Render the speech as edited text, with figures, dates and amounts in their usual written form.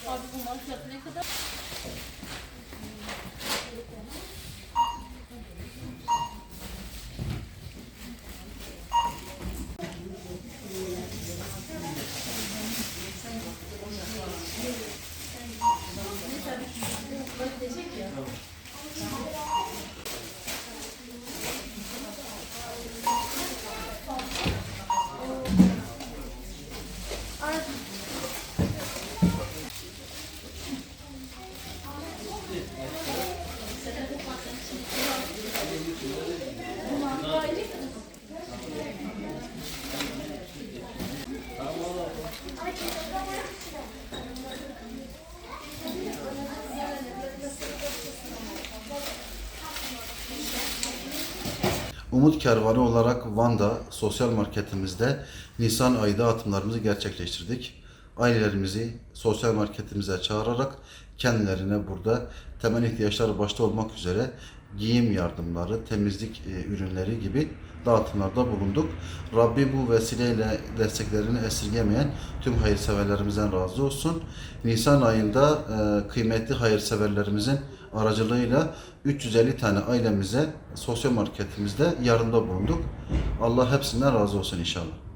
Abi bunların fiyatı ne kadar? Umut Kervanı olarak Van'da sosyal marketimizde Nisan ayı dağıtımlarımızı gerçekleştirdik. Ailelerimizi sosyal marketimize çağırarak kendilerine burada temel ihtiyaçları başta olmak üzere giyim yardımları, temizlik ürünleri gibi dağıtımlarda bulunduk. Rabbi bu vesileyle desteklerini esirgemeyen tüm hayırseverlerimizden razı olsun. Nisan ayında kıymetli hayırseverlerimizin aracılığıyla 350 tane ailemize sosyal marketimizde yardımda bulunduk. Allah hepsinden razı olsun inşallah.